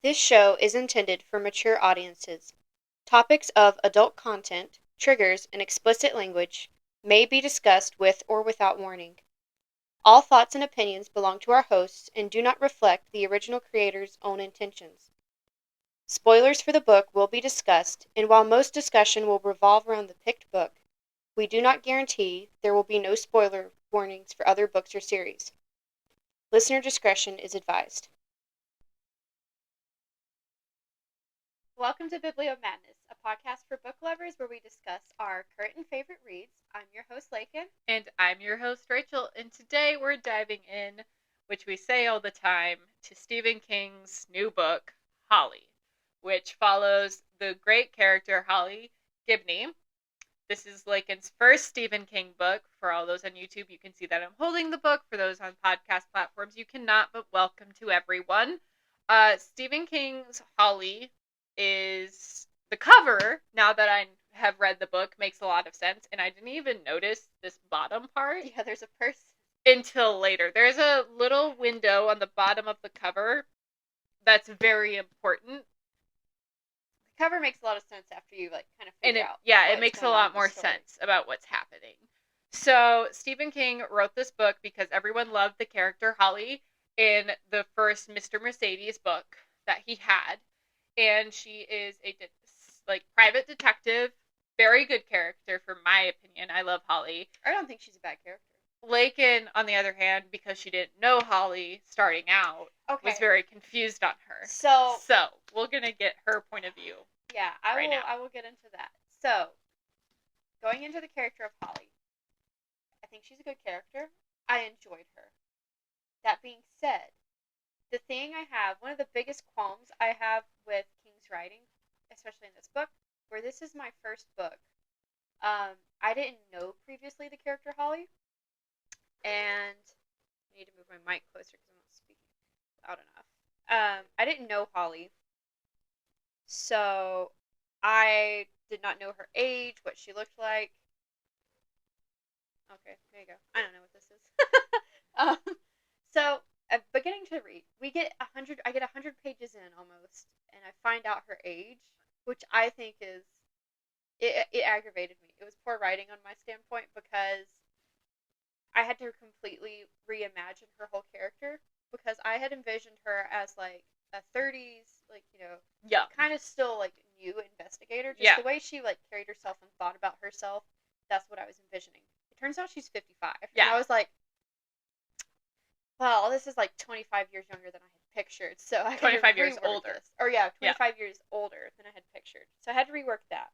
This show is intended for mature audiences. Topics of adult content, triggers, and explicit language may be discussed with or without warning. All thoughts and opinions belong to our hosts and do not reflect the original creator's own intentions. Spoilers for the book will be discussed, and while most discussion will revolve around the picked book, we do not guarantee there will be no spoiler warnings for other books or series. Listener discretion is advised. Welcome to Biblio Madness, a podcast for book lovers where we discuss our current and favorite reads. I'm your host, Laken. And I'm your host, Rachel, and today we're diving in, which we say all the time, to Stephen King's new book, Holly, which follows the great character Holly Gibney. This is Laken's first Stephen King book. For all those on YouTube, you can see that I'm holding the book. For those on podcast platforms, you cannot, but welcome to everyone. Stephen King's Holly is the cover, now that I have read the book, makes a lot of sense, and I didn't even notice this bottom part. Yeah, there's a person. Until later. There's a little window on the bottom of the cover that's very important. The cover makes a lot of sense after you kind of figure out. Yeah, it makes a lot more sense about what's happening. So Stephen King wrote this book because everyone loved the character Holly in the first Mr. Mercedes book that he had. And she is a private detective, very good character for my opinion. I love Holly. I don't think she's a bad character. Laken, on the other hand, because she didn't know Holly starting out, was very confused on her. So we're gonna get her point of view. Yeah, I will get into that. So, going into the character of Holly, I think she's a good character. I enjoyed her. That being said, one of the biggest qualms I have with King's writing, especially in this book, where this is my first book, I didn't know previously the character Holly, and I need to move my mic closer because I'm not speaking loud enough. I didn't know Holly, so I did not know her age, what she looked like. Okay, there you go. I don't know what this is. So, beginning to read, I get 100 pages in almost, and I find out her age, which I think it aggravated me. It was poor writing on my standpoint because I had to completely reimagine her whole character, because I had envisioned her as a 30s, kind of still new investigator. Just the way she carried herself and thought about herself, that's what I was envisioning. It turns out she's 55. Yeah. And I was like, well, this is 25 years younger than I had pictured, so I 25 years older. This. Or 25 years older than I had pictured. So I had to rework that.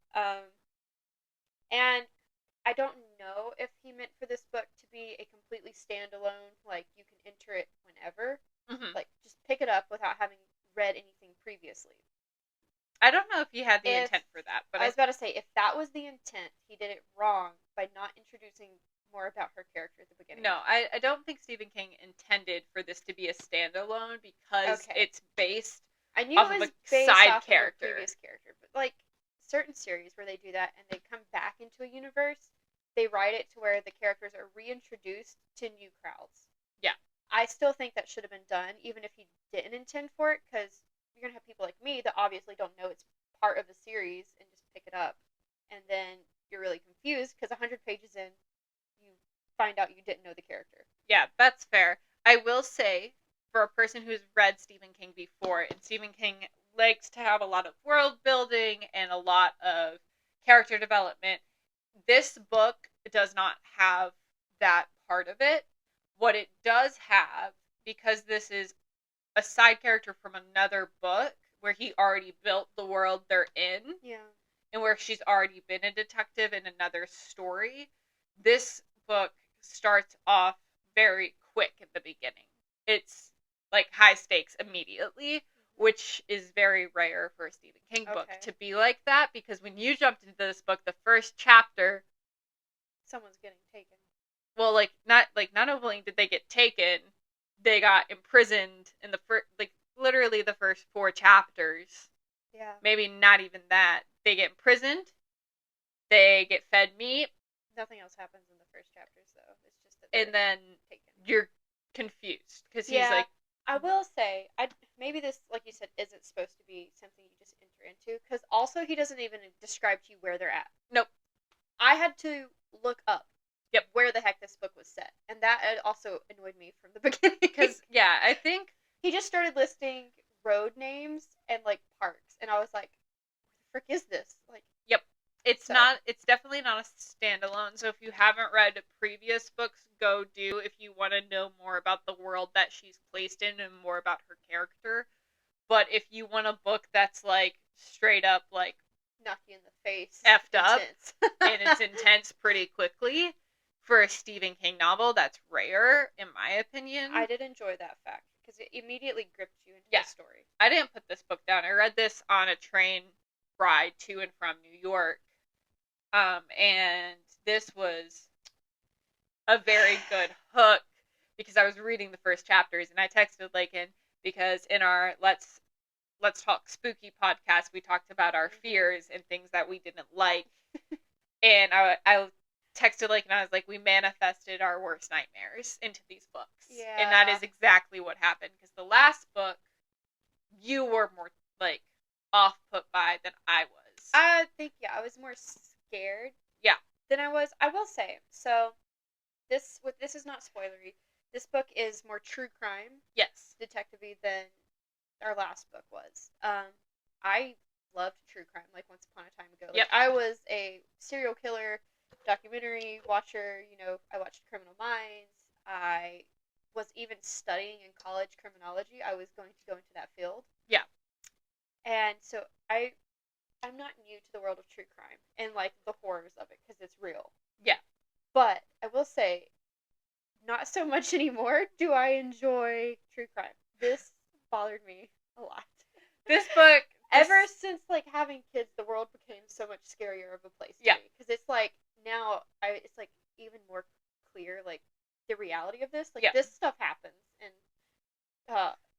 And I don't know if he meant for this book to be a completely standalone, you can enter it whenever. Mm-hmm. Just pick it up without having read anything previously. I don't know if he had the intent for that, but I was about to say, if that was the intent, he did it wrong by not introducing more about her character at the beginning. No, I don't think Stephen King intended for this to be a standalone because it's based off of a side character. Of a previous character. But certain series where they do that and they come back into a universe, they write it to where the characters are reintroduced to new crowds. Yeah. I still think that should have been done, even if he didn't intend for it, because you're going to have people like me that obviously don't know it's part of the series and just pick it up. And then you're really confused because 100 pages in, you find out you didn't know the character. Yeah, that's fair. I will say, for a person who's read Stephen King before, and Stephen King likes to have a lot of world building and a lot of character development, this book does not have that part of it. What it does have, because this is a side character from another book where he already built the world they're in, and where she's already been a detective in another story, this book starts off very quick at the beginning. It's high stakes immediately, which is very rare for a Stephen King book to be like that, because when you jumped into this book, the first chapter, someone's getting taken. Well, not only did they get taken, they got imprisoned in the first, literally the first 4 chapters. Yeah. Maybe not even that. They get imprisoned. They get fed meat. Nothing else happens in the first chapters, though. It's just that and then taken. You're confused because he's I will say, maybe this, like you said, isn't supposed to be something you just enter into. Because also, he doesn't even describe to you where they're at. Nope. I had to look up Yep. where the heck this book was set. And that also annoyed me from the beginning. Because, yeah, I think... He just started listing road names and, like, parks. And I was like, what the frick is this? Like, yep. It's definitely not a standalone. So if you haven't read previous books, go do if you want to know more about the world that she's placed in and more about her character. But if you want a book that's, like, straight up, like, knock you in the face. Effed up. And it's intense pretty quickly. For a Stephen King novel, that's rare, in my opinion. I did enjoy that fact. Because it immediately gripped you into the story. I didn't put this book down. I read this on a train ride to and from New York. And this was a very good hook because I was reading the first chapters and I texted Laken because in our Let's Talk Spooky podcast, we talked about our fears and things that we didn't like. And I texted Laken and I was like, we manifested our worst nightmares into these books. Yeah. And that is exactly what happened because the last book, you were more, like, off put by than I was. I think, I was more scared. Yeah. Than I was. I will say, so, this is not spoilery. This book is more true crime. Yes. Detective-y than our last book was. I loved true crime, like, once upon a time ago. Like, yep. I was a serial killer documentary watcher. You know, I watched Criminal Minds. I was even studying in college criminology. I was going to go into that field. Yeah. And so I'm not new to the world of true crime and, like, the horrors of it because it's real. Yeah. But I will say, not so much anymore do I enjoy true crime. This bothered me a lot. This book... Ever since, like, having kids, the world became so much scarier of a place to me. Because it's, like, now, it's, like, even more clear, like, the reality of this. Like, this stuff happens.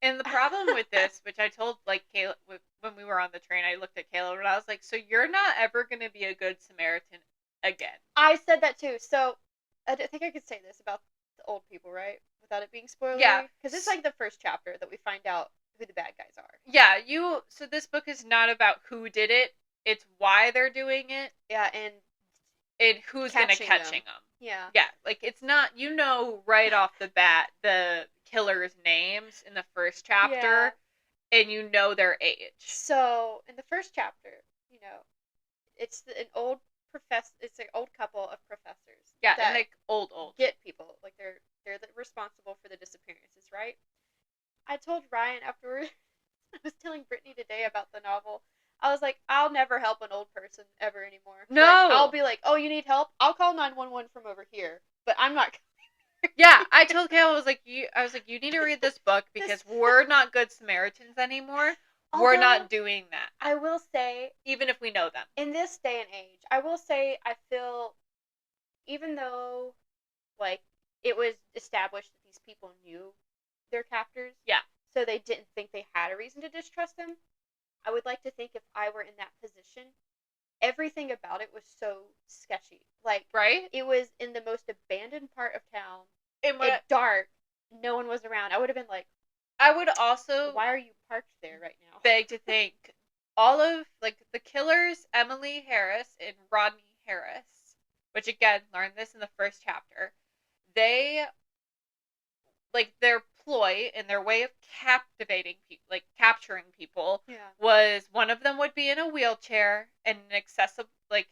And the problem with this, which I told, like, Caleb, when we were on the train, I looked at Caleb and I was like, so you're not ever going to be a good Samaritan again. I said that too. So, I think I could say this about the old people, right? Without it being spoilery? Yeah. Because it's, like, the first chapter that we find out who the bad guys are. Yeah, so this book is not about who did it, it's why they're doing it. Yeah, and who's going to catching them. Yeah. Yeah, like, it's not, right off the bat, the killer's names in the first chapter, and you know their age. So, in the first chapter, it's an old it's an old couple of professors. Yeah, and, like, old. Get people. Like, they're responsible for the disappearances, right? I told Ryan afterwards, I was telling Brittany today about the novel, I was like, I'll never help an old person ever anymore. No! Like, I'll be like, oh, you need help? I'll call 911 from over here. But I'm not Yeah, I told Kayla, I was like, you need to read this book because we're not good Samaritans anymore. We're not doing that. I will say, even if we know them. In this day and age, I will say I feel, even though, like, it was established that these people knew their captors. Yeah. So they didn't think they had a reason to distrust them. I would like to think if I were in that position, everything about it was so sketchy. Like, right? It was in the most abandoned part of town. And dark. No one was around. I would have been like, I would also... Why are you parked there right now? Beg to think. All of, like, the killers, Emily Harris and Rodney Harris, which, again, learned this in the first chapter, they... like, their ploy and their way of captivating people, like, capturing people, was one of them would be in a wheelchair and an accessible, like,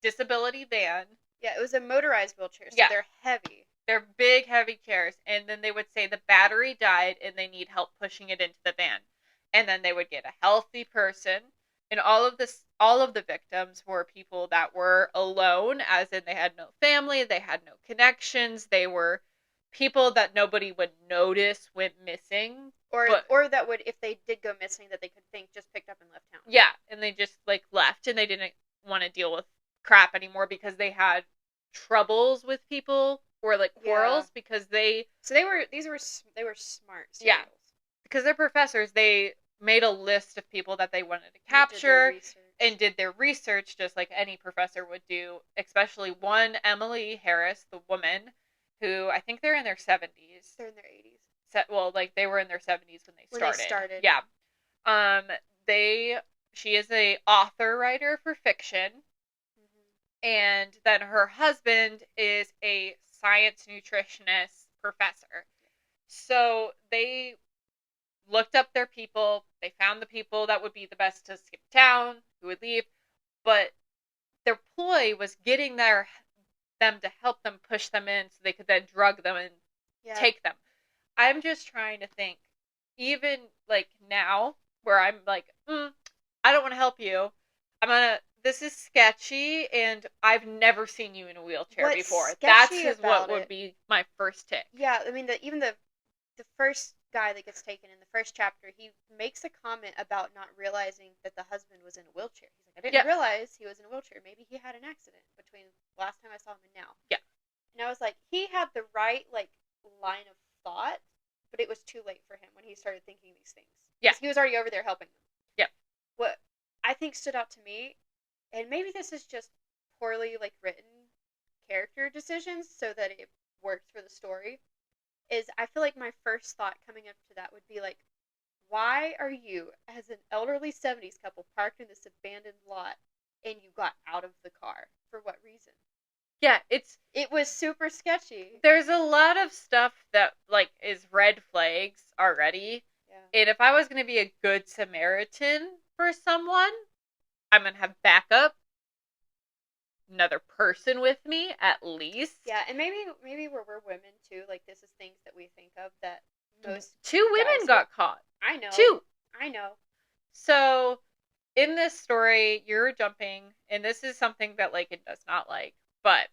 disability van. Yeah, it was a motorized wheelchair, so they're heavy. They're big, heavy chairs, and then they would say the battery died and they need help pushing it into the van. And then they would get a healthy person, and all of the victims were people that were alone, as in they had no family, they had no connections, they were people that nobody would notice went missing. Or that would, if they did go missing, that they could think just picked up and left town. Yeah, and they just, like, left, and they didn't want to deal with crap anymore because they had troubles with people, or, like, quarrels, because they... So they were smart. Yeah. Because they're professors, they made a list of people that they wanted to capture, and did their research just like any professor would do, especially one Emily Harris, the woman, who I think they're in their 70s. They're in their 80s. like they were in their 70s when they When they started. started. Yeah. She is a author writer for fiction. And then her husband is a science nutritionist professor. So they looked up their people. They found the people that would be the best to skip town, who would leave. But their ploy was getting them to help them push them in so they could then drug them and take them. I'm just trying to think, even like now, where I'm like, I don't want to help you. This is sketchy, and I've never seen you in a wheelchair before. That's what would be my first tick. Yeah, I mean, even the first guy that gets taken in the first chapter, he makes a comment about not realizing that the husband was in a wheelchair. He's like, I didn't realize he was in a wheelchair. Maybe he had an accident between last time I saw him and now. Yeah. And I was like, he had the right, like, line of thought, but it was too late for him when he started thinking these things. Yeah. He was already over there helping them. Yep. What I think stood out to me, and maybe this is just poorly, like, written character decisions so that it works for the story, is I feel like my first thought coming up to that would be like, why are you, as an elderly 70s couple, parked in this abandoned lot and you got out of the car? For what reason? Yeah, it was super sketchy. There's a lot of stuff that, like, is red flags already. Yeah. And if I was going to be a good Samaritan for someone, I'm going to have backup. Another person with me, at least. Yeah, and maybe where we're women, too, like, this is things that we think of that most 2 women got caught. I know. 2. I know. So, in this story, you're jumping, and this is something that Laken does not like, but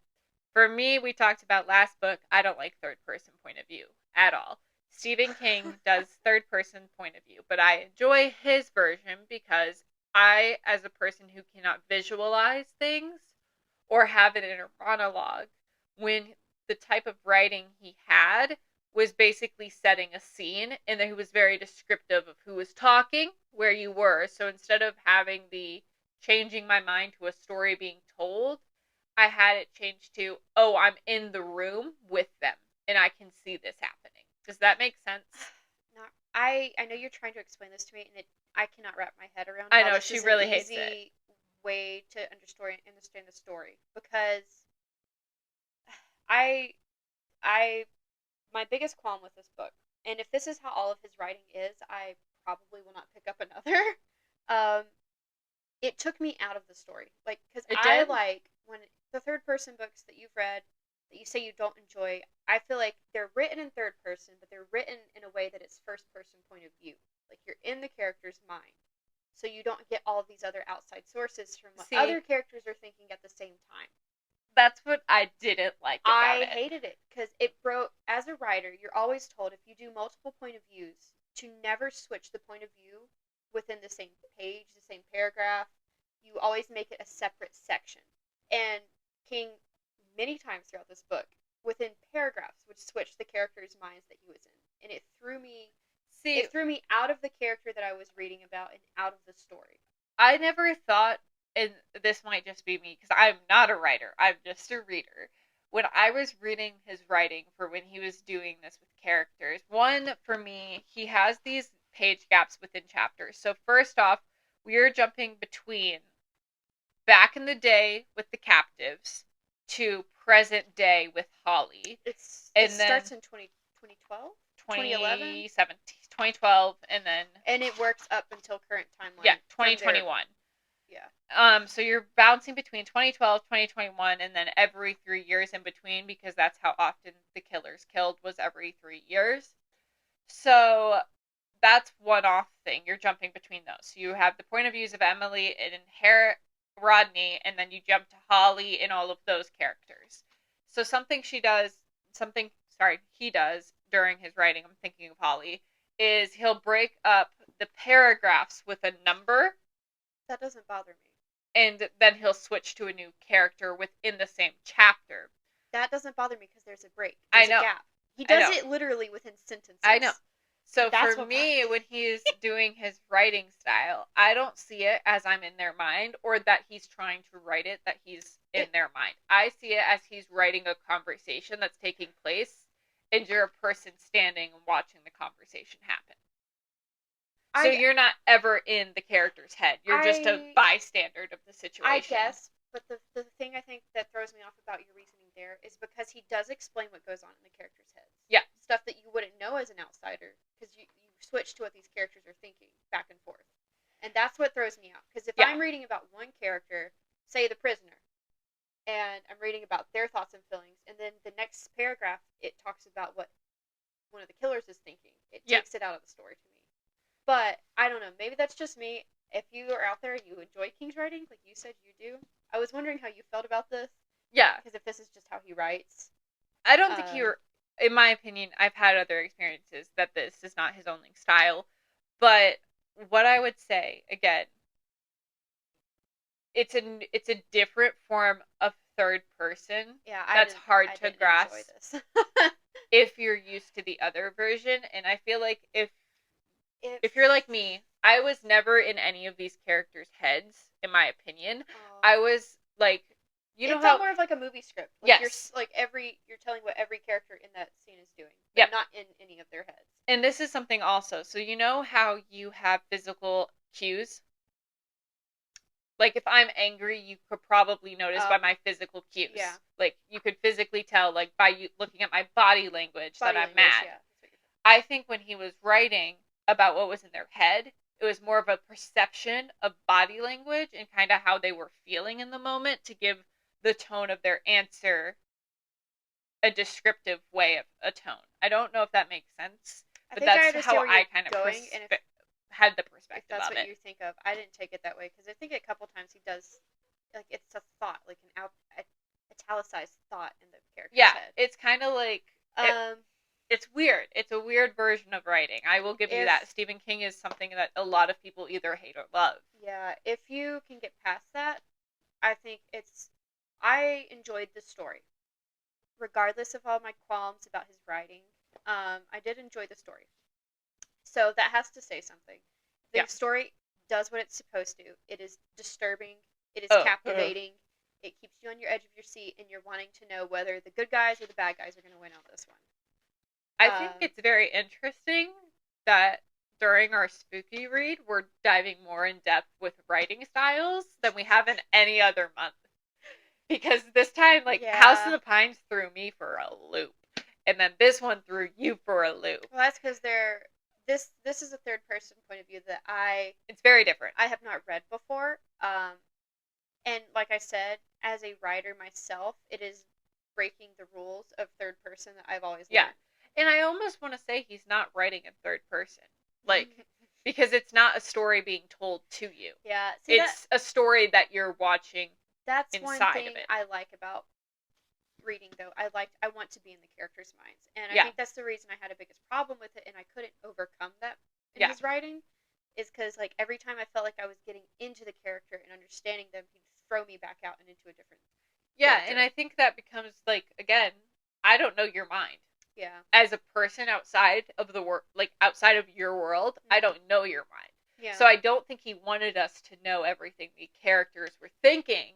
for me, we talked about last book, I don't like third-person point of view at all. Stephen King does third-person point of view, but I enjoy his version because I, as a person who cannot visualize things or have an inner monologue, when the type of writing he had was basically setting a scene, and that he was very descriptive of who was talking, where you were. So instead of having the changing my mind to a story being told, I had it changed to, oh, I'm in the room with them, and I can see this happening. Does that make sense? No, I know you're trying to explain this to me, and I cannot wrap my head around. I know, she really hates it. Easy way to understand the story, because my biggest qualm with this book, and if this is how all of his writing is, I probably will not pick up another. It took me out of the story, like, because I like when the third person books that you've read that you say you don't enjoy. I feel like they're written in third person, but they're written in a way that it's first person point of view. Like, you're in the character's mind, so you don't get all of these other outside sources from what other characters are thinking at the same time. That's what I didn't like about it. I hated it because it broke. As a writer, you're always told if you do multiple point of views to never switch the point of view within the same page, the same paragraph. You always make it a separate section. And King, many times throughout this book, within paragraphs, would switch the characters' minds that he was in, and it threw me. It threw me out of the character that I was reading about and out of the story. I never thought, and this might just be me, because I'm not a writer, I'm just a reader. When I was reading his writing for when he was doing this with characters, one, for me, he has these page gaps within chapters. So first off, we are jumping between back in the day with the captives to present day with Holly. It starts in 2012? 2012, and then... And it works up until current timeline. Yeah, 2021. Yeah. So you're bouncing between 2012, 2021, and then every 3 years in between, because that's how often the killers killed, was every 3 years. So that's one off thing. You're jumping between those. So you have the point of views of Emily and Rodney, and then you jump to Holly and all of those characters. So he does during his writing, I'm thinking of Holly, is he'll break up the paragraphs with a number. That doesn't bother me. And then he'll switch to a new character within the same chapter. That doesn't bother me because there's a break. There's a gap. He does it literally within sentences. I know. So for me, when he's doing his writing style, I don't see it as I'm in their mind, or that he's trying to write it that he's in their mind. I see it as he's writing a conversation that's taking place, and you're a person standing and watching the conversation happen. So you're not ever in the character's head. You're just a bystander of the situation. I guess, but the thing I think that throws me off about your reasoning there is because he does explain what goes on in the characters' heads. Yeah. Stuff that you wouldn't know as an outsider, because you switch to what these characters are thinking back and forth. And that's what throws me out. Because if I'm reading about one character, say the prisoner, and I'm reading about their thoughts and feelings, and then the next paragraph, it talks about what one of the killers is thinking. It takes it out of the story to me. But, I don't know, maybe that's just me. If you are out there and you enjoy King's writing, like you said you do, I was wondering how you felt about this. Yeah. Because if this is just how he writes. I don't think in my opinion, I've had other experiences that this is not his only style. But what I would say, again, it's a different form of third person. Yeah, that's hard to grasp enjoy this. if you're used to the other version. And I feel like if you're like me, I was never in any of these characters' heads, in my opinion. I was like, you know, it felt more of like a movie script. Like yes. You're telling what every character in that scene is doing, but not in any of their heads. And this is something also. So you know how you have physical cues? Like, if I'm angry, you could probably notice by my physical cues. Yeah. Like, you could physically tell, like, by you looking at my body language that I'm mad. Yeah. I think when he was writing about what was in their head, it was more of a perception of body language and kind of how they were feeling in the moment to give the tone of their answer a descriptive way of a tone. I don't know if that makes sense, but that's how I kind of had the perspective if that's of what it. you think of. I didn't take it that way because I think a couple times he does, like, it's a thought, like an italicized thought in the character's head. It's kind of like it's weird. It's a weird version of writing. I will give you that. Stephen King is something that a lot of people either hate or love. Yeah, if you can get past that, I think I enjoyed the story. Regardless of all my qualms about his writing, I did enjoy the story. So that has to say something. The story does what it's supposed to. It is disturbing. It is captivating. It keeps you on your edge of your seat, and you're wanting to know whether the good guys or the bad guys are going to win on this one. I think it's very interesting that during our spooky read, we're diving more in depth with writing styles than we have in any other month. Because this time, House of the Pines threw me for a loop. And then this one threw you for a loop. Well, that's because this is a third person point of view that it's very different. I have not read before. And like I said, as a writer myself, it is breaking the rules of third person that I've always learned. Yeah. And I almost want to say he's not writing in third person. Because it's not a story being told to you. Yeah. See, it's a story that you're watching. That's inside one thing of it. I like about reading, though. I want to be in the characters' minds. And I think that's the reason I had a biggest problem with it, and I couldn't overcome that in his writing, is because, every time I felt like I was getting into the character and understanding them, he'd throw me back out and into a different character. And I think that becomes, again, I don't know your mind. Yeah. As a person outside of the world, outside of your world, I don't know your mind. Yeah. So I don't think he wanted us to know everything the characters were thinking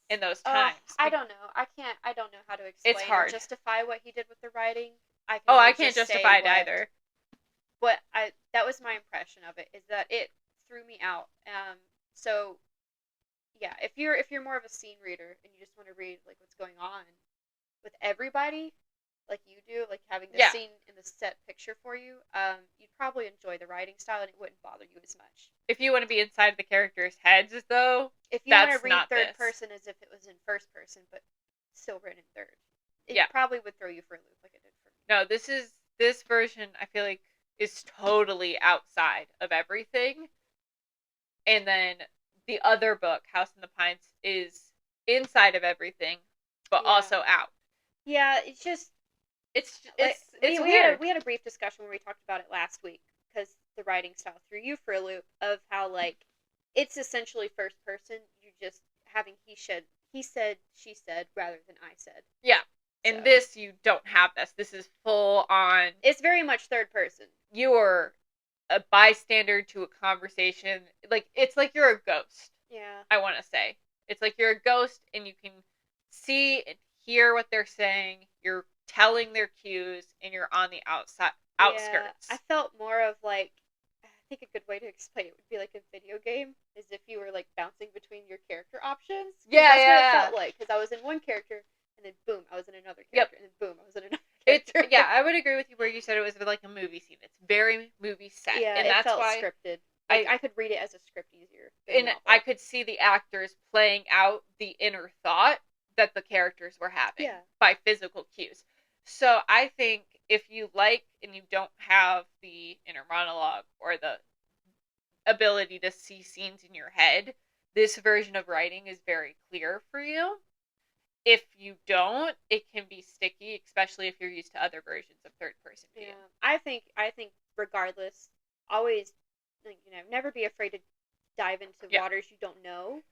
in those times. I don't know. I don't know how to explain it's hard. Or justify what he did with the writing. I can't justify it either. That was my impression of it, is that it threw me out. So yeah, if you're more of a scene reader and you just want to read what's going on with everybody, like you do, having the scene in the set picture for you, you'd probably enjoy the writing style and it wouldn't bother you as much. If you want to be inside the characters' heads, though, if you want to read third person as if it was in first person, but still written in third, it probably would throw you for a loop like it did for me. No, this version, I feel like, is totally outside of everything. And then the other book, House in the Pines, is inside of everything, but also out. Yeah, it's just... It's weird. We had a brief discussion where we talked about it last week, because the writing style threw you for a loop of how, it's essentially first person. You're just having he said, she said, rather than I said. Yeah. In this, you don't have this. This is full on... It's very much third person. You're a bystander to a conversation. It's like you're a ghost. Yeah. I want to say. It's like you're a ghost, and you can see and hear what they're saying. You're telling their cues and you're on the outside Yeah, outskirts. I felt more of like, I think a good way to explain it would be like a video game, is if you were like bouncing between your character options. Yeah, That's what it yeah. felt like, because I was in one character, and then boom, I was in another character, and then boom, I was in another It's character. yeah, I would agree with you where you said it was like a movie scene. It's very movie set, Yeah, and it that's felt why scripted. Like I could read it as a script easier than a and novel. I could see the actors playing out the inner thought that the characters were having by physical cues. So I think if you like and you don't have the inner monologue or the ability to see scenes in your head, this version of writing is very clear for you. If you don't, it can be sticky, especially if you're used to other versions of third person view. Yeah, I think regardless, always, never be afraid to dive into waters you don't know.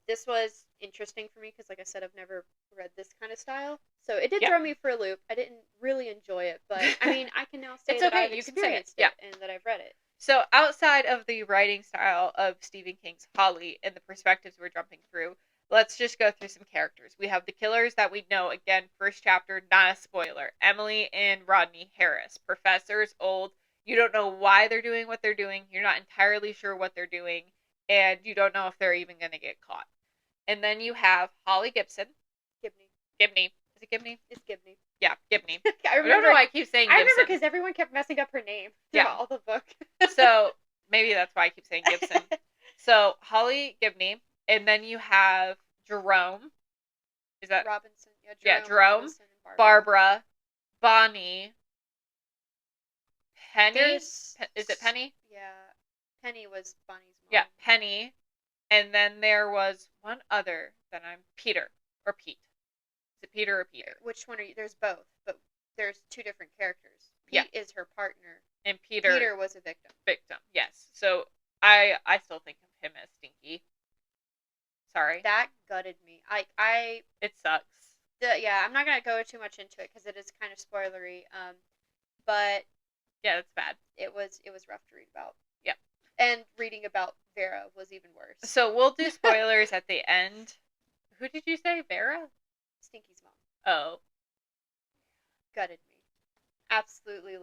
This was interesting for me because, like I said, I've never read this kind of style, so it did throw me for a loop. I didn't really enjoy it, but I mean, I can now say that I've experienced it and that I've read it. So outside of the writing style of Stephen King's Holly and the perspectives we're jumping through, let's just go through some characters. We have the killers that we know, again, first chapter, not a spoiler. Emily and Rodney Harris. Professors, old. You don't know why they're doing what they're doing. You're not entirely sure what they're doing. And you don't know if they're even going to get caught. And then you have Holly Gibson. Gibney. Is it Gibney? It's Gibney. Yeah, Gibney. I don't know why I keep saying Gibson. I remember because everyone kept messing up her name throughout all the book. So maybe that's why I keep saying Gibson. So Holly Gibney, and then you have Jerome. Is that Robinson? Yeah, Jerome. Barbara, Bonnie, Penny. Is it Penny? Yeah, Penny was Bonnie's mom. Yeah, Penny, and then there was one other that I'm Peter or Pete. Is it Peter or Peter? Which one are you? There's both, but there's two different characters. Pete is her partner. And Peter was a victim. Yes. So I still think of him as Stinky. Sorry. That gutted me. It sucks. I'm not gonna go too much into it because it is kind of spoilery. But yeah, it's bad. It was rough to read about. Yep. And reading about Vera was even worse. So we'll do spoilers at the end. Who did you say? Vera? Stinky's mom. Oh. Gutted me. Absolutely,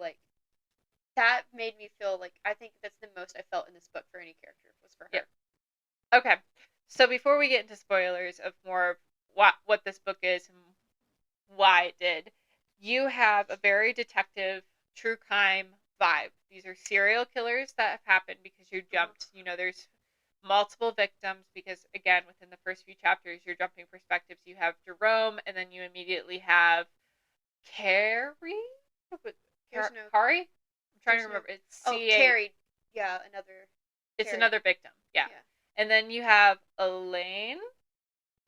that made me feel like I think that's the most I felt in this book for any character was for her. Yep. Okay. So before we get into spoilers of more of what this book is and why it did, you have a very detective, true crime vibe. These are serial killers that have happened because you jumped. There's multiple victims because, again, within the first few chapters, you're jumping perspectives. You have Jerome, and then you immediately have Carrie? Kari? I'm trying to remember. It's Carrie. Yeah, It's Carrie. another victim. Yeah. And then you have Elaine.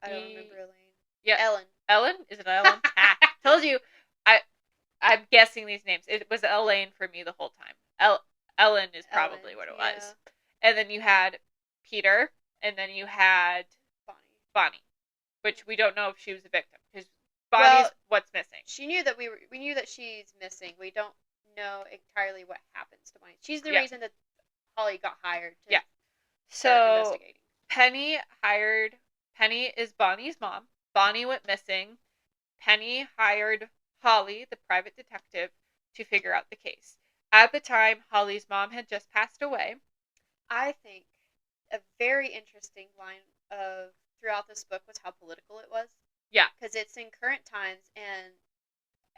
I don't remember Elaine. Yeah. Ellen. Ellen? Is it Ellen? Told you. I'm guessing these names. It was Elaine for me the whole time. Ellen is probably what it was. And then you had Peter, and then you had Bonnie, which we don't know if she was a victim because Bonnie's what's missing. She knew that we knew that she's missing. We don't know entirely what happens to Bonnie. She's the reason that Holly got hired to start investigating. Penny is Bonnie's mom. Bonnie went missing. Penny hired Holly, the private detective, to figure out the case. At the time, Holly's mom had just passed away. I think a very interesting line of throughout this book was how political it was. Yeah. Because it's in current times, and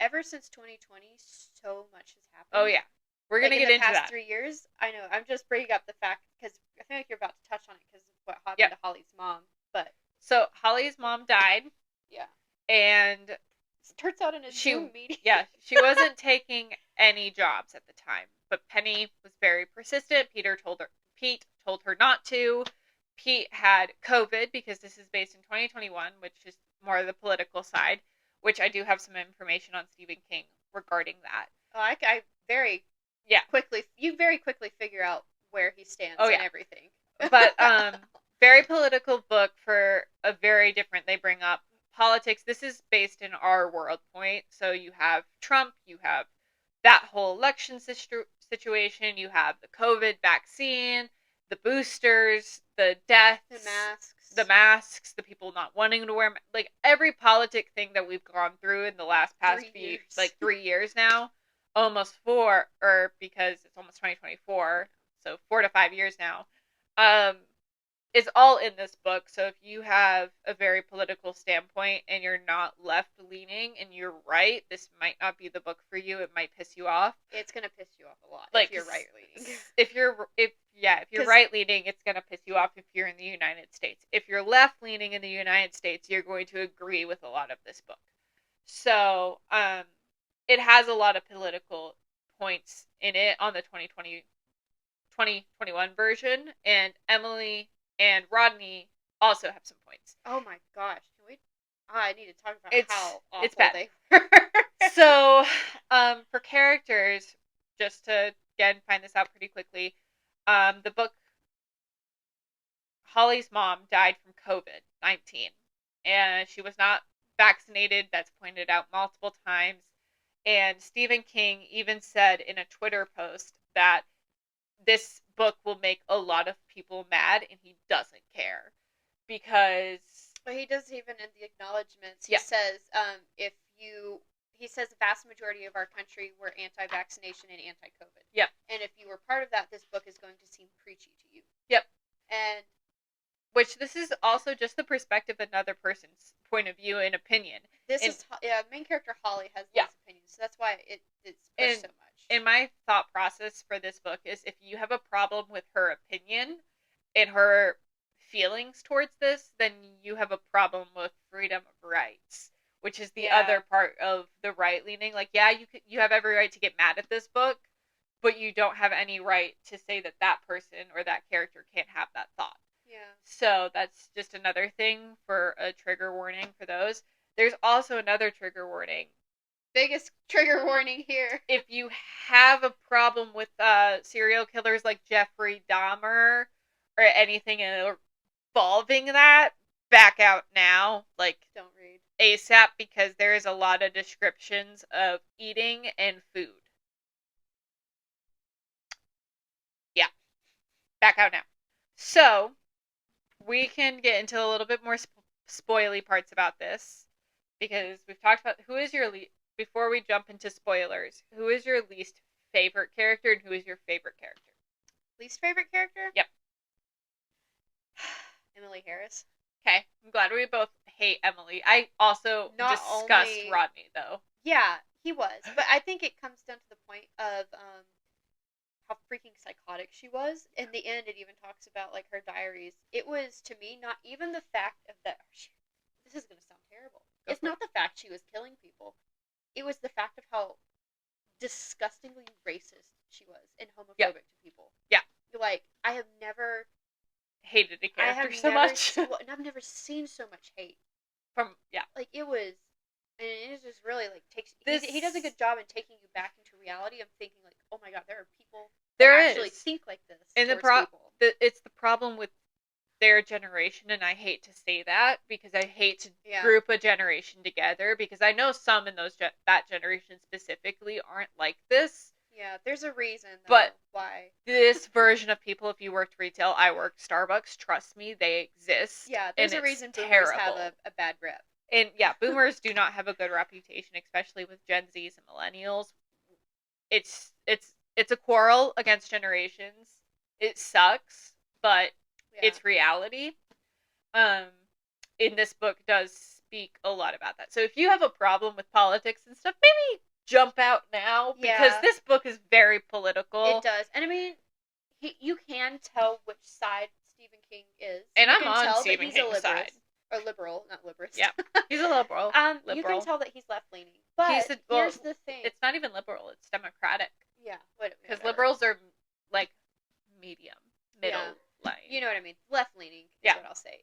ever since 2020, so much has happened. Oh, yeah. We're going to get into that. In the past 3 years, I know. I'm just bringing up the fact because I feel like you're about to touch on it because of what happened to Holly's mom. But so Holly's mom died. Yeah. And it turns out in a Zoom meeting. Yeah, she wasn't taking any jobs at the time. But Penny was very persistent. Pete told her not to. Pete had COVID because this is based in 2021, which is more of the political side, which I do have some information on Stephen King regarding that. Oh, I very quickly figure out where he stands and everything. But very political book for a very different. They bring up politics. This is based in our world point. So you have Trump, you have that whole election situation, you have the COVID vaccine, the boosters, the deaths, the masks, the people not wanting to wear like every politic thing that we've gone through in the last past 3 years now, almost 4, or because it's almost 2024, so 4 to 5 years now. Is all in this book. So if you have a very political standpoint and you're not left leaning and you're right, this might not be the book for you. It might piss you off. It's gonna piss you off a lot like if you're right leaning. If you're right leaning, it's gonna piss you off if you're in the United States. If you're left leaning in the United States, you're going to agree with a lot of this book. So it has a lot of political points in it on the 2021 version, and Emily and Rodney also have some points. Oh my gosh. Can we... I need to talk about how awful it's bad. They were. So, for characters, just to, again, find this out pretty quickly, the book, Holly's mom died from COVID-19, and she was not vaccinated. That's pointed out multiple times. And Stephen King even said in a Twitter post that this book will make a lot of people mad, and he doesn't care. Because... But he does, even in the acknowledgments, he says, he says the vast majority of our country were anti-vaccination and anti-COVID. Yep. And if you were part of that, this book is going to seem preachy to you. Yep. And... Which, this is also just the perspective of another person's point of view and opinion. Main character Holly has these opinions, so that's why it's pushed so much. And my thought process for this book is, if you have a problem with her opinion and her feelings towards this, then you have a problem with freedom of rights, which is the other part of the right leaning. Like, you have every right to get mad at this book, but you don't have any right to say that that person or that character can't have that thought. Yeah. So that's just another thing for a trigger warning for those. There's also another trigger warning. Biggest trigger warning here. If you have a problem with serial killers like Jeffrey Dahmer or anything involving that, back out now. Like, don't read ASAP, because there is a lot of descriptions of eating and food. Yeah. Back out now. So, we can get into a little bit more spoily parts about this, because we've talked about who is your before we jump into spoilers, who is your least favorite character and who is your favorite character? Least favorite character? Yep. Emily Harris. Okay, I'm glad we both hate Emily. I also discussed Rodney, though. Yeah, he was. But I think it comes down to the point of how freaking psychotic she was. In the end, it even talks about, like, her diaries. It was, to me, not even the fact of that... This is going to sound terrible. It's not the fact she was killing people. It was the fact of how disgustingly racist she was and homophobic to people. Yeah. Like, I have never... hated a character so much. And I've never seen so much hate. Like, it was... And it just really, like, takes... He does a good job in taking you back into reality. I'm thinking, like, oh my god, there are people that actually think like this. And it's the problem with their generation, and I hate to say that, because I hate to group a generation together, because I know some in that generation specifically aren't like this. Yeah, there's a reason, though, but why. This version of people, if you worked retail, I worked Starbucks, trust me, they exist. Yeah, there's a reason boomers have a bad rep. And yeah, boomers do not have a good reputation, especially with Gen Zs and millennials. It's a quarrel against generations. It sucks, but it's reality. In this book does speak a lot about that. So if you have a problem with politics and stuff, maybe jump out now, because this book is very political. It does. And I mean, you can tell which side Stephen King is. And I'm on Stephen King's side. Or liberal, not liberal. Yeah, he's a liberal. You can tell that he's left-leaning. But here's the thing. It's not even liberal, it's democratic. Yeah. Because liberals are, like, middle line. You know what I mean. Left-leaning is what I'll say.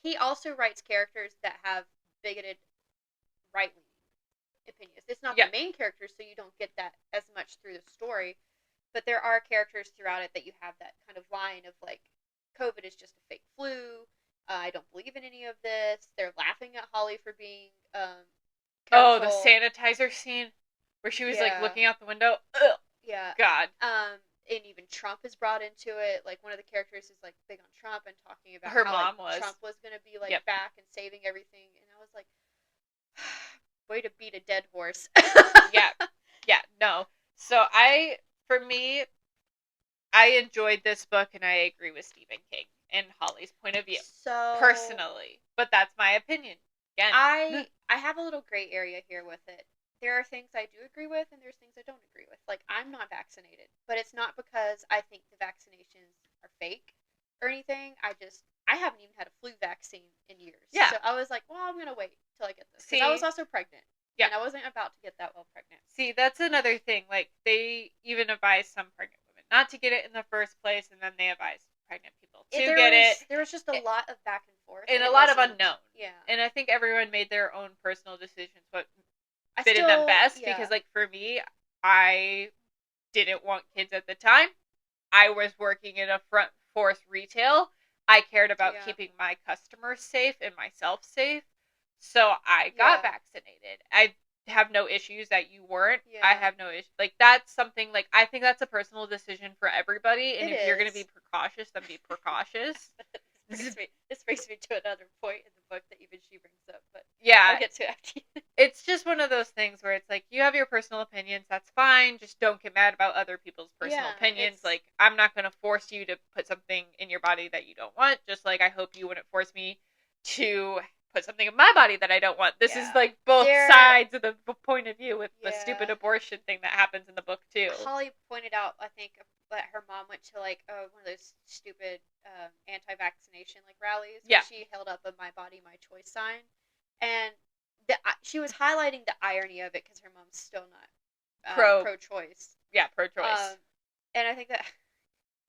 He also writes characters that have bigoted right-leaning opinions. It's not the main characters, so you don't get that as much through the story. But there are characters throughout it that you have that kind of line of, like, COVID is just a fake flu. I don't believe in any of this. They're laughing at Holly for being careful. Oh, the sanitizer scene where she was like looking out the window. Ugh. Yeah. God. and even Trump is brought into it. Like, one of the characters is, like, big on Trump and talking about Her how, mom like, was. Trump was going to be, like, Yep. back and saving everything. And I was like, way to beat a dead horse. Yeah. Yeah, no. So for me, I enjoyed this book, and I agree with Stephen King and Holly's point of view. So, personally. But that's my opinion. Again. I have a little gray area here with it. There are things I do agree with, and there's things I don't agree with. Like, I'm not vaccinated, but it's not because I think the vaccinations are fake or anything. I haven't even had a flu vaccine in years. Yeah. So I was like, well, I'm going to wait till I get this. See, Because I was also pregnant. Yeah. And I wasn't about to get that well pregnant. See, that's another thing. Like, they even advise some pregnant women not to get it in the first place, and then they advise pregnant people to get it. There was just a lot of back and forth. And a lot of unknown. Yeah. And I think everyone made their own personal decisions what fitted them best. Yeah. Because, like, for me, I didn't want kids at the time. I was working in a front force retail. I cared about keeping my customers safe and myself safe. So I got vaccinated. I have no issues that you weren't. Yeah. I have no issue. Like, that's something, like, I think that's a personal decision for everybody. And if you're going to be precautious, then be precautious. This brings me to another point in the book that even she brings up, but yeah, I'll get to it after you. It's just one of those things where it's like, you have your personal opinions, that's fine, just don't get mad about other people's personal opinions. Like, I'm not going to force you to put something in your body that you don't want, just like I hope you wouldn't force me to put something in my body that I don't want. This is, like, both sides of the point of view with the stupid abortion thing that happens in the book, too. Holly pointed out, I think, that her mom went to, like, one of those stupid anti-vaccination, like, rallies. Yeah. She held up a My Body, My Choice sign. And she was highlighting the irony of it because her mom's still not pro-choice. Yeah, pro-choice. And I think that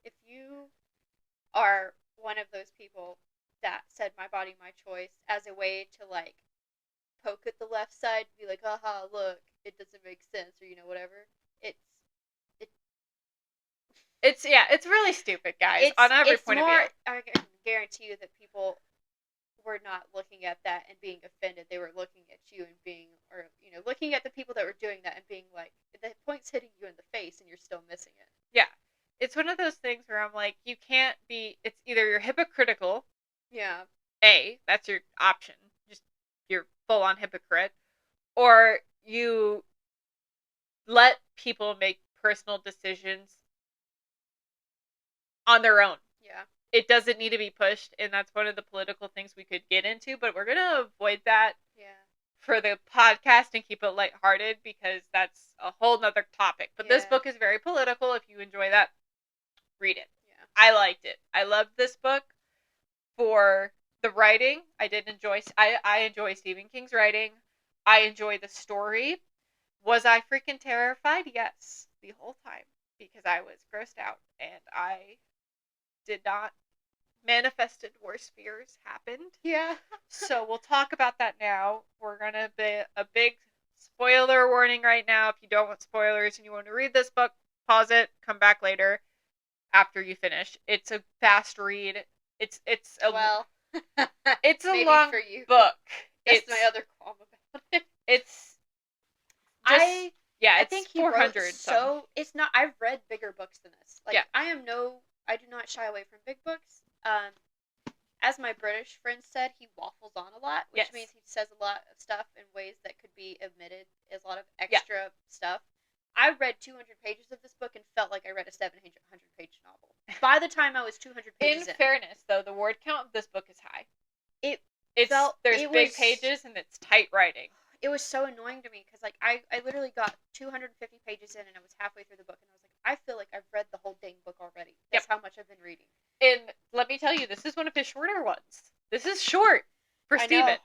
if you are one of those people that said My Body, My Choice as a way to, like, poke at the left side, be like, haha, look, it doesn't make sense, or, whatever, it's really stupid, guys, on every point of view. I can guarantee you that people were not looking at that and being offended. They were looking at you and being, or, looking at the people that were doing that and being like, the point's hitting you in the face and you're still missing it. Yeah. It's one of those things where I'm like, you can't be, it's either you're hypocritical. Yeah. That's your option. Just, you're full on hypocrite. Or you let people make personal decisions on their own. Yeah. It doesn't need to be pushed, and that's one of the political things we could get into, but we're going to avoid that for the podcast and keep it lighthearted because that's a whole nother topic. But this book is very political. If you enjoy that, read it. Yeah. I liked it. I loved this book for the writing. I enjoy Stephen King's writing. I enjoy the story. Was I freaking terrified? Yes, the whole time, because I was grossed out and I did not manifested worse fears happened. Yeah. So we'll talk about that now. We're going to be a big spoiler warning right now. If you don't want spoilers and you want to read this book, pause it, come back later after you finish. It's a fast read. It's a long book. That's my other qualm about it. It's just, I think he 400. It's not. I've read bigger books than this. Like, I do not shy away from big books. As my British friend said, he waffles on a lot, which means he says a lot of stuff in ways that could be omitted as a lot of extra stuff. I read 200 pages of this book and felt like I read a 700-page novel. By the time I was 200 pages in. In fairness, though, the word count of this book is high. There's big pages and it's tight writing. It was so annoying to me because, like, I literally got 250 pages in and I was halfway through the book and I was like, I feel like I've read the whole dang book already. That's how much I've been reading. And let me tell you, this is one of his shorter ones. This is short for Stephen.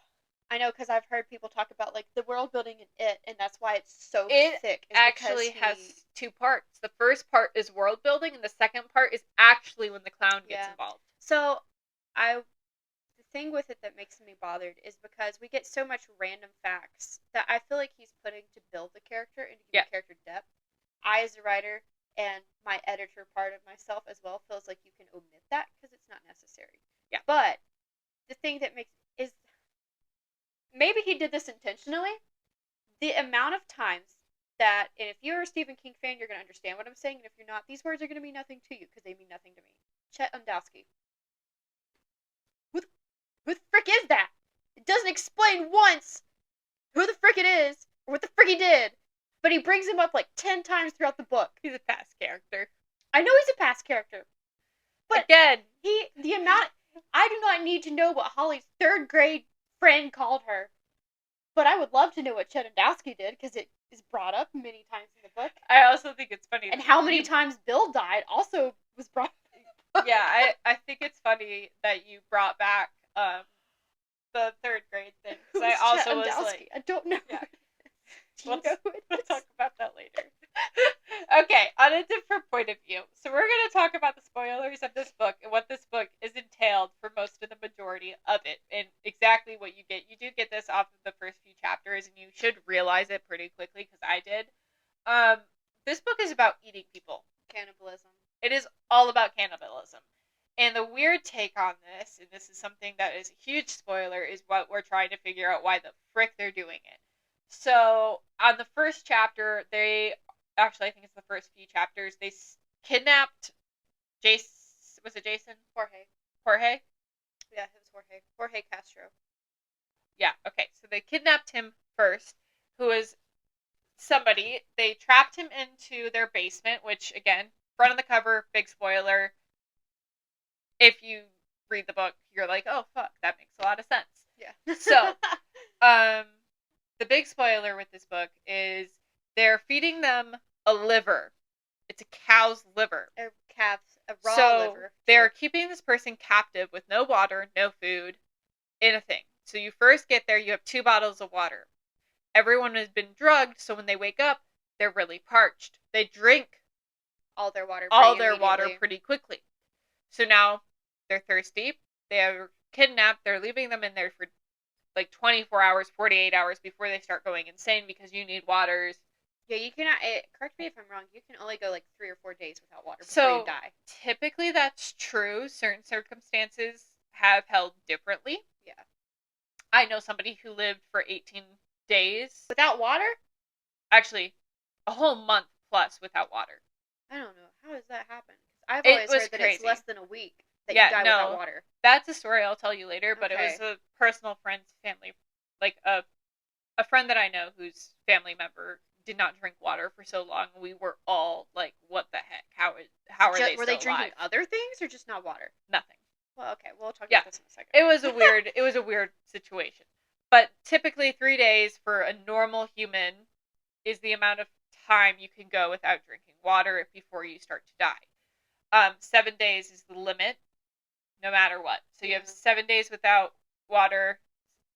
I know, because I've heard people talk about, like, the world building in it, and that's why it's so thick. It actually has two parts. The first part is world building, and the second part is actually when the clown gets involved. So, the thing with it that makes me bothered is because we get so much random facts that I feel like he's putting to build the character and to give the character depth. I, as a writer, and my editor part of myself as well, feels like you can omit that because it's not necessary. Yeah. But the thing that is maybe he did this intentionally. The amount of times that, and if you're a Stephen King fan, you're going to understand what I'm saying, and if you're not, these words are going to mean nothing to you, because they mean nothing to me. Chet Undowski. Who the frick is that? It doesn't explain once who the frick it is, or what the frick he did, but he brings him up like 10 times throughout the book. He's a past character. I know he's a past character, but again, the amount, I do not need to know what Holly's 3rd grade friend called her, but I would love to know what Chet Undowski did, because it is brought up many times in the book. I also think it's funny. And how many times Bill died also was brought up. Yeah, I think it's funny that you brought back the 3rd grade thing. Because I also was like... I don't know. Yeah. We'll talk about that later. Okay, on a different point of view. So we're going to talk about the spoilers of this book and what this book is entailed for most of the majority of it. And exactly what you get. You do get this off of the first few chapters, and you should realize it pretty quickly, because I did. This book is about eating people. Cannibalism. It is all about cannibalism. And the weird take on this, and this is something that is a huge spoiler, is what we're trying to figure out why the frick they're doing it. So, on the first chapter, actually, I think it's the first few chapters, they kidnapped was it Jason? Jorge? Yeah, it was Jorge. Jorge Castro. Yeah, okay. So they kidnapped him first, who was somebody. They trapped him into their basement, which, again, front of the cover, big spoiler. If you read the book, you're like, oh, fuck, that makes a lot of sense. Yeah. So, the big spoiler with this book is they're feeding them a liver. It's a cow's liver. A raw liver. They're keeping this person captive with no water, no food, anything. So you first get there, you have 2 bottles of water. Everyone has been drugged, so when they wake up, they're really parched. They drink all their water pretty quickly. So now they're thirsty. They are kidnapped. They're leaving them in there for like 24 hours, 48 hours before they start going insane, because you need waters. Yeah, you cannot, correct me if I'm wrong, you can only go like 3 or 4 days without water before you die. Typically that's true. Certain circumstances have held differently. Yeah. I know somebody who lived for 18 days. Without water? Actually, a whole month plus without water. I don't know. How does that happen? I've always heard that it's less than a week that you die without water. That's a story I'll tell you later, but it was a personal friend's family, like a friend that I know whose family member did not drink water for so long. We were all like, what the heck? How are they still alive? Were they drinking other things or just not water? Nothing. Well, okay, we'll talk about this in a second. It was a weird situation. But typically 3 days for a normal human is the amount of time you can go without drinking water before you start to die. 7 days is the limit, no matter what. So you have 7 days without water.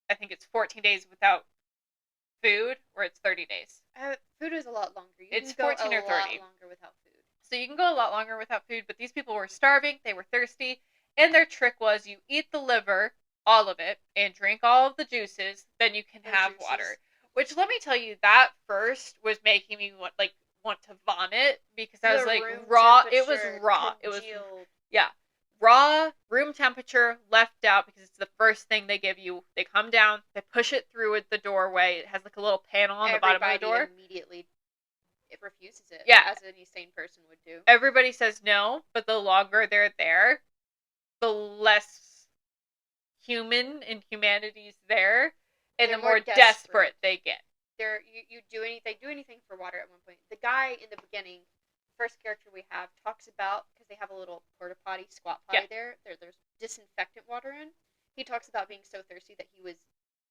I think it's 14 days without food, or it's 30 days. Food is a lot longer. It's 14 or 30. A lot longer without food. So you can go a lot longer without food, but these people were starving, they were thirsty, and their trick was you eat the liver, all of it, and drink all of the juices, then you can have water. Which, let me tell you, that first was making me want to vomit, because I was like, raw. It was raw. It was, yeah, raw, room temperature, left out, because it's the first thing they give you. They come down, they push it through at the doorway. It has like a little panel on the bottom of the door. Immediately it refuses it, as any sane person would do. Everybody says no, but the longer they're there, the less human and humanity's there, and the more desperate they get. They do anything for water at one point. The guy in the beginning, first character we have, talks about, because they have a little porta potty, squat potty there. There's disinfectant water in. He talks about being so thirsty that he was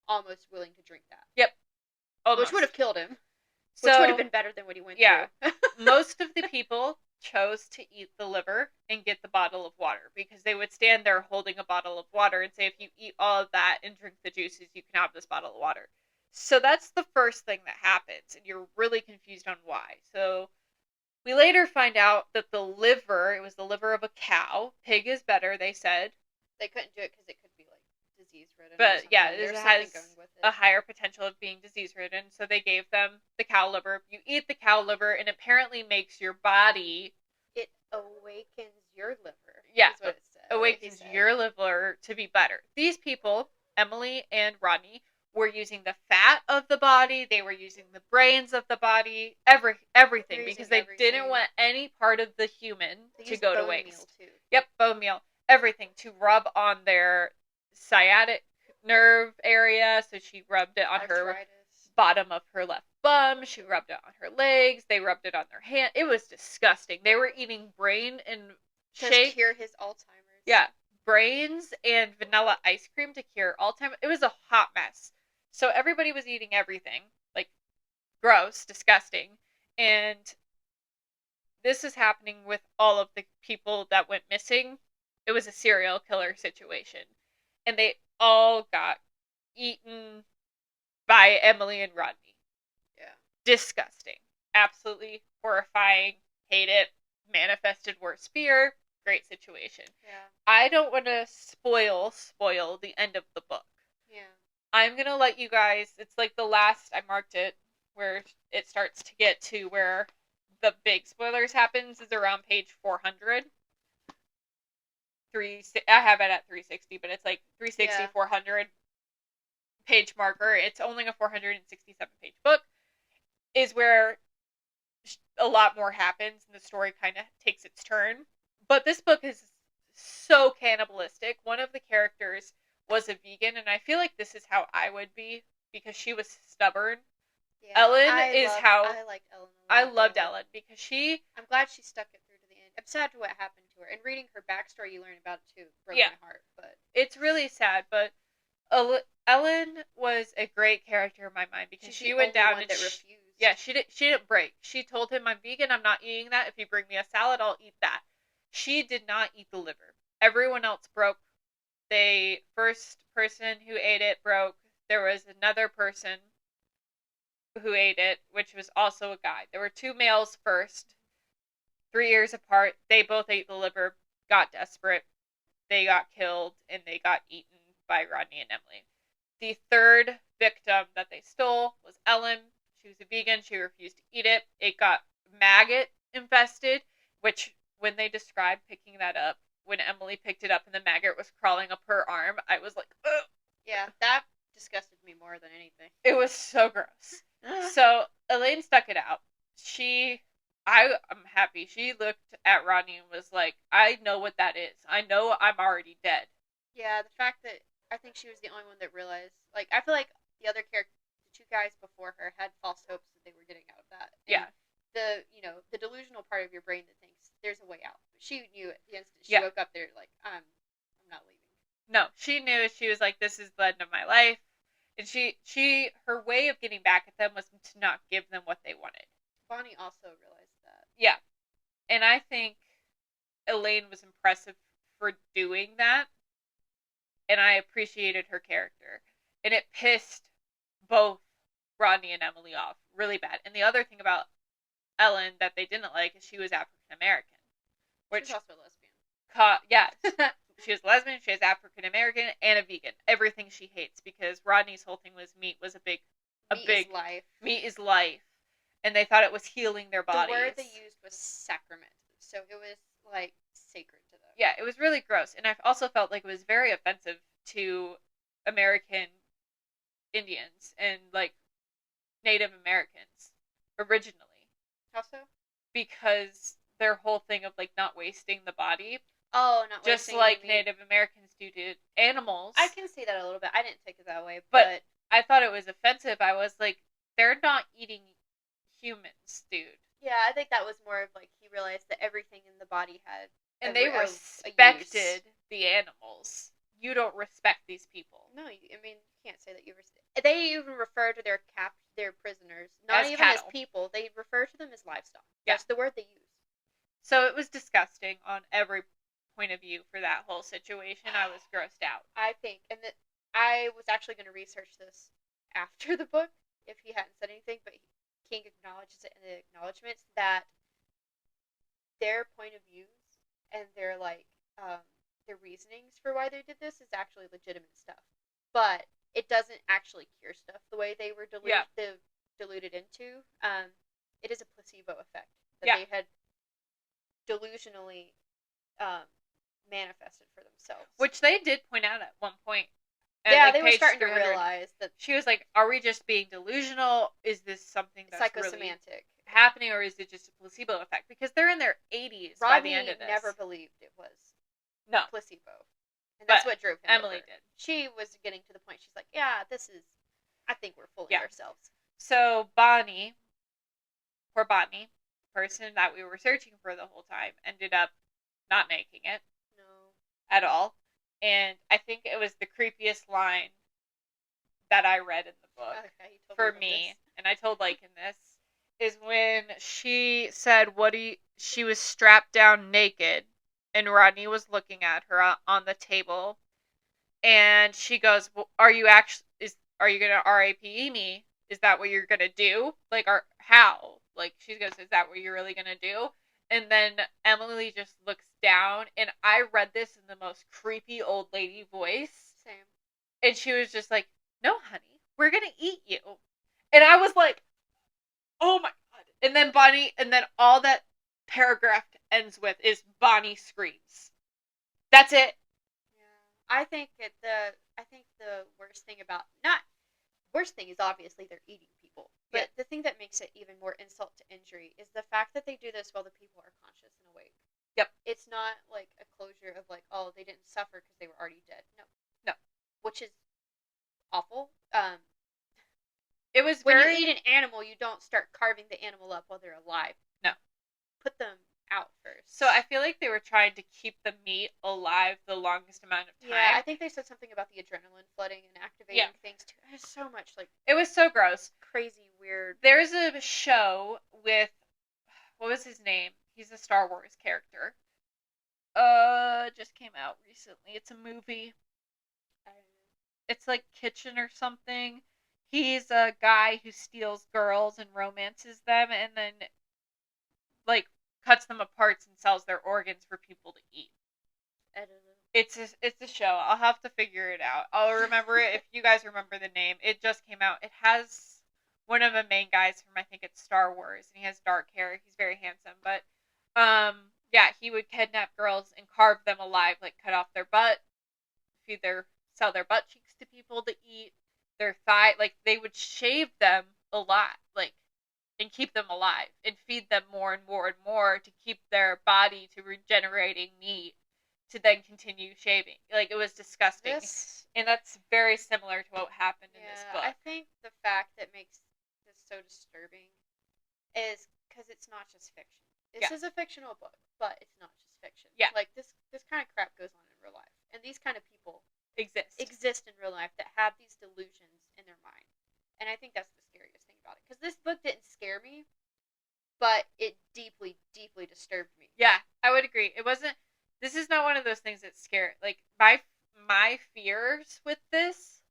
almost willing to drink that. Yep. Almost. Which would have killed him. Which would have been better than what he went through. Most of the people chose to eat the liver and get the bottle of water, because they would stand there holding a bottle of water and say, if you eat all of that and drink the juices, you can have this bottle of water. So that's the first thing that happens, and you're really confused on why. So we later find out that it was the liver of a cow. Pig is better, they said. They couldn't do it because it could be disease-ridden. But yeah, it has a higher potential of being disease-ridden, so they gave them the cow liver. You eat the cow liver, and apparently makes your body... It awakens your liver. Yeah, is what it said. Awakens your liver to be better. These people, Emily and Rodney, were using the fat of the body. They were using the brains of the body. Everything. Because they didn't want any part of the human to go to waste. Meal too. Yep, bone meal. Everything to rub on their sciatic nerve area. So she rubbed it on her bottom of her left bum. She rubbed it on her legs. They rubbed it on their hand. It was disgusting. They were eating brain and shake. To cure his Alzheimer's. Yeah. Brains and vanilla ice cream to cure Alzheimer's. It was a hot mess. So everybody was eating everything. Like, gross, disgusting. And this is happening with all of the people that went missing. It was a serial killer situation. And they all got eaten by Emily and Rodney. Yeah. Disgusting. Absolutely horrifying. Hate it. Manifested worst fear. Great situation. Yeah. I don't want to spoil the end of the book. Yeah. I'm going to let you guys, it's like the last, I marked it, where it starts to get to where the big spoilers happens is around page 400. I have it at 360, but it's like 360, 400 page marker. It's only a 467 page book, is where a lot more happens and the story kind of takes its turn. But this book is so cannibalistic. One of the characters was a vegan, and I feel like this is how I would be, because she was stubborn. Yeah, I liked Ellen. I loved Ellen because I'm glad she stuck it through to the end. I'm sad to what happened to her, and reading her backstory, you learn about it too. Broke my heart, but it's really sad. But Ellen was a great character in my mind because she went down and refused. Yeah, she didn't break. She told him, "I'm vegan. I'm not eating that. If you bring me a salad, I'll eat that." She did not eat the liver. Everyone else broke. The first person who ate it broke. There was another person who ate it, which was also a guy. There were two males first, 3 years apart. They both ate the liver, got desperate. They got killed, and they got eaten by Rodney and Emily. The third victim that they stole was Ellen. She was a vegan. She refused to eat it. It got maggot infested, which when they described picking that up, when Emily picked it up and the maggot was crawling up her arm, I was like, ugh. Yeah, that disgusted me more than anything. It was so gross. So Elaine stuck it out. I'm happy. She looked at Rodney and was like, I know what that is. I know I'm already dead. Yeah, the fact that I think she was the only one that realized, like, I feel like the other character, the two guys before her, had false hopes that they were getting out of that. And yeah. The delusional part of your brain that thinks there's a way out. But she knew it the instant she woke up there, like, I'm not leaving. No, she knew. She was like, this is the end of my life. And her way of getting back at them was to not give them what they wanted. Bonnie also realized that. Yeah. And I think Elaine was impressive for doing that. And I appreciated her character. And it pissed both Rodney and Emily off really bad. And the other thing about Ellen that they didn't like is she was African American. She was also a lesbian. Yeah. She was lesbian, she was African American, and a vegan. Everything she hates, because Rodney's whole thing was meat was meat is life. Meat is life. And they thought it was healing their bodies. The word they used was sacrament. So it was, like, sacred to them. Yeah, it was really gross. And I also felt like it was very offensive to American Indians and, like, Native Americans originally. How so? Because their whole thing of, like, not wasting the body. Oh, not just like Native Americans do to animals. I can see that a little bit. I didn't take it that way, but I thought it was offensive. I was like, they're not eating humans, dude. Yeah, I think that was more of like he realized that everything in the body had and they respected the animals. You don't respect these people. No, I mean you can't say that you respect. They even refer to their prisoners not as even cattle. As people. They refer to them as livestock. Yeah. That's the word they use. So it was disgusting on every point of view for that whole situation. I was grossed out. I think, and that I was actually going to research this after the book if he hadn't said anything, but King acknowledges it in the acknowledgments that their point of views and their their reasonings for why they did this is actually legitimate stuff, but it doesn't actually cure stuff the way they were diluted into. It is a placebo effect that they had delusionally manifested for themselves. Which they did point out at one point. At, Yeah, like, they were page starting to 300. realize that She was like, are we just being delusional? Is this something that's really psychosemantic happening, or is it just a placebo effect? Because they're in their 80s by the end Rodney of this. never believed it was No. placebo. And But that's what drove him Emily over. did. She was getting to the point, she's like, yeah, I think we're fooling Yeah. ourselves. So Bonnie, poor Bonnie, person that we were searching for the whole time, ended up not making it No. at all. And I think it was the creepiest line that I read in the book Okay, for me, and I told Laken this, is when she said, she was strapped down naked, and Rodney was looking at her on the table, and she goes, well, are you gonna RAPE me? Is that what you're gonna do? Like, how? Like, she goes, is that what you're really gonna do? And then Emily just looks down, and I read this in the most creepy old lady voice. Same. And she was just like, no, honey, we're gonna eat you. And I was like, oh my god. And then all that paragraph ends with is Bonnie screams. That's it. I think the worst thing worst thing is obviously they're eating people. But the thing that makes it even more insult to injury is the fact that they do this while the people are conscious and awake. Yep. It's not like a closure of like, oh, they didn't suffer because they were already dead. No. Which is awful. It was when you eat an animal, you don't start carving the animal up while they're alive. No. Put them out first. So I feel like they were trying to keep the meat alive the longest amount of time. Yeah, I think they said something about the adrenaline flooding and activating things too. There's so much like it was so gross, crazy, weird. There's a show with what was his name? He's a Star Wars character. Just came out recently. It's a movie. It's like Kitchen or something. He's a guy who steals girls and romances them, and then like cuts them apart and sells their organs for people to eat. I don't know. It's a show. I'll have to figure it out. I'll remember it if you guys remember the name. It just came out. It has one of the main guys from, I think it's Star Wars, and he has dark hair. He's very handsome, but yeah, he would kidnap girls and carve them alive, like cut off their butt, sell their butt cheeks to people to eat, their thigh, like they would shave them a lot, like, and keep them alive and feed them more and more and more to keep their body to regenerating meat to then continue shaving. Like, it was disgusting. And that's very similar to what happened in this book. I think the fact that makes this so disturbing is because it's not just fiction. This is a fictional book, but it's not just fiction. Yeah. Like, this kind of crap goes on in real life. And these kind of people exist in real life that have these delusions in their mind. And I think that's the scariest thing about it. Because this book didn't scare me, but it deeply, deeply disturbed me. Yeah, I would agree. This is not one of those things that scare, like, my fears with this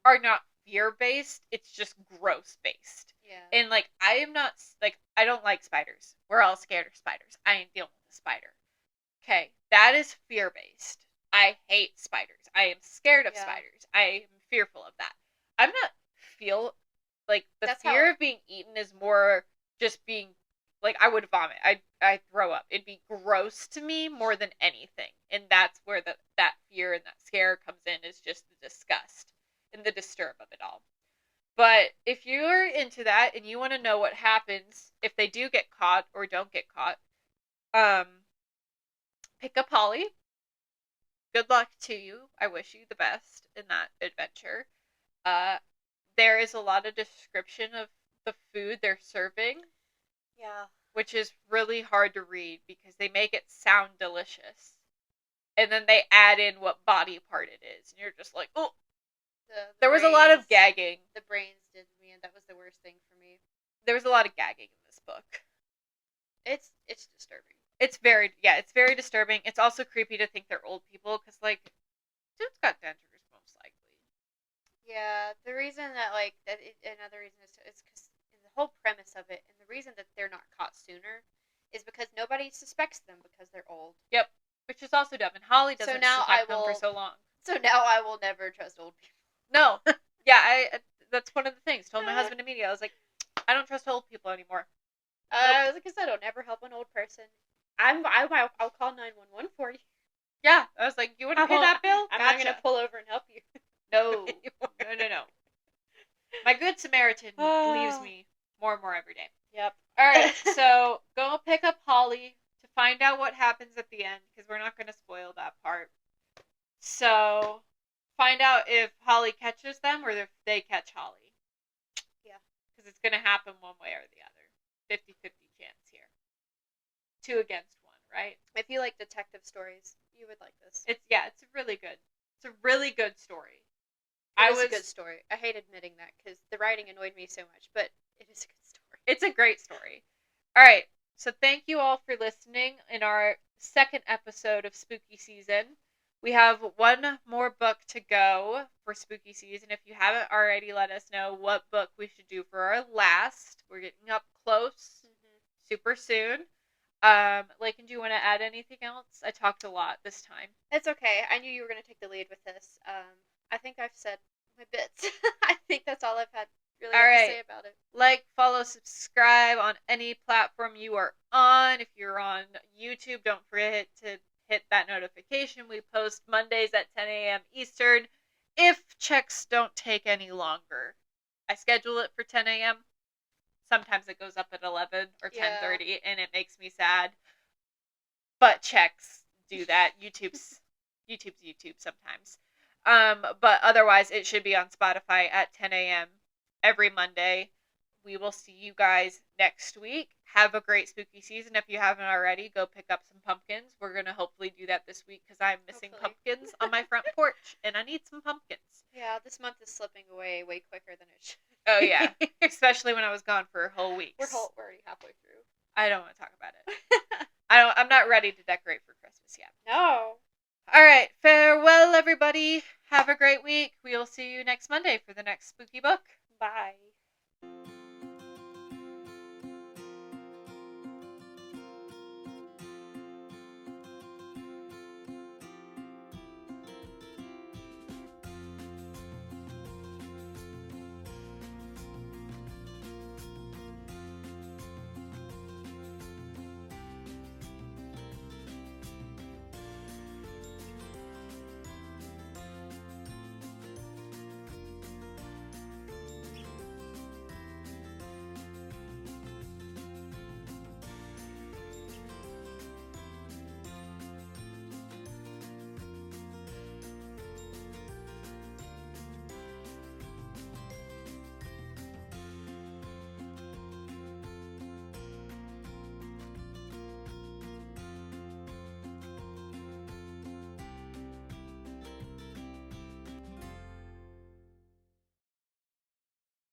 are not fear-based, it's just gross-based. Yeah. And, like, I am not, like, I don't like spiders. We're all scared of spiders. I ain't dealing with a spider. Okay, that is fear-based. I hate spiders. I am scared of spiders. I am fearful of that. I'm not the fear of being eaten is more just being, like, I would vomit. I'd throw up. It'd be gross to me more than anything. And that's where that fear and that scare comes in, is just the disgust and the disturb of it all. But if you're into that and you want to know what happens if they do get caught or don't get caught, pick up Holly. Good luck to you. I wish you the best in that adventure. There is a lot of description of the food they're serving. Yeah. Which is really hard to read because they make it sound delicious. And then they add in what body part it is. And you're just like, oh. There was a lot of gagging. The brains did me, and that was the worst thing for me. There was a lot of gagging in this book. It's disturbing. It's very disturbing. It's also creepy to think they're old people, because, like, dude's got dentures, most likely. Yeah, the reason that, another reason is because the whole premise of it, and the reason that they're not caught sooner, is because nobody suspects them because they're old. Yep, which is also dumb, and Holly doesn't suspect them for so long. So now I will never trust old people. No. Yeah, that's one of the things. Told my husband immediately. I was like, I don't trust old people anymore. I was like, I don't never help an old person. I'll call 911 for you. Yeah, I was like, you want to pay that bill? I'm not going to pull over and help you. No. anymore. No. My good Samaritan leaves me more and more every day. Yep. Alright, so go pick up Holly to find out what happens at the end, because we're not going to spoil that part. So, find out if Holly catches them or if they catch Holly. Yeah. Because it's going to happen one way or the other. 50-50 chance here. 2 against 1, right? If you like detective stories, you would like this. It's really good. It's a really good story. It is a good story. I hate admitting that because the writing annoyed me so much, but it is a good story. It's a great story. Alright, so thank you all for listening in our second episode of Spooky Season. We have one more book to go for Spooky Season. If you haven't already, let us know what book we should do for our last. We're getting up close, super soon. Laken, do you want to add anything else? I talked a lot this time. It's okay. I knew you were going to take the lead with this. I think I've said my bits. I think that's all I've had really to say about it. Like, follow, subscribe on any platform you are on. If you're on YouTube, don't forget to hit that notification. We post Mondays at 10 a.m. Eastern if checks don't take any longer. I schedule it for 10 a.m. Sometimes it goes up at 11 or 10:30, and it makes me sad. But checks do that. YouTube's YouTube sometimes. But otherwise, it should be on Spotify at 10 a.m. every Monday. We will see you guys next week. Have a great spooky season. If you haven't already, go pick up some pumpkins. We're going to hopefully do that this week because I'm missing pumpkins on my front porch, and I need some pumpkins. Yeah, this month is slipping away way quicker than it should. Oh, yeah. Especially when I was gone for a whole week. We're already halfway through. I don't want to talk about it. I'm not ready to decorate for Christmas yet. No. All right. Farewell, everybody. Have a great week. We will see you next Monday for the next spooky book. Bye.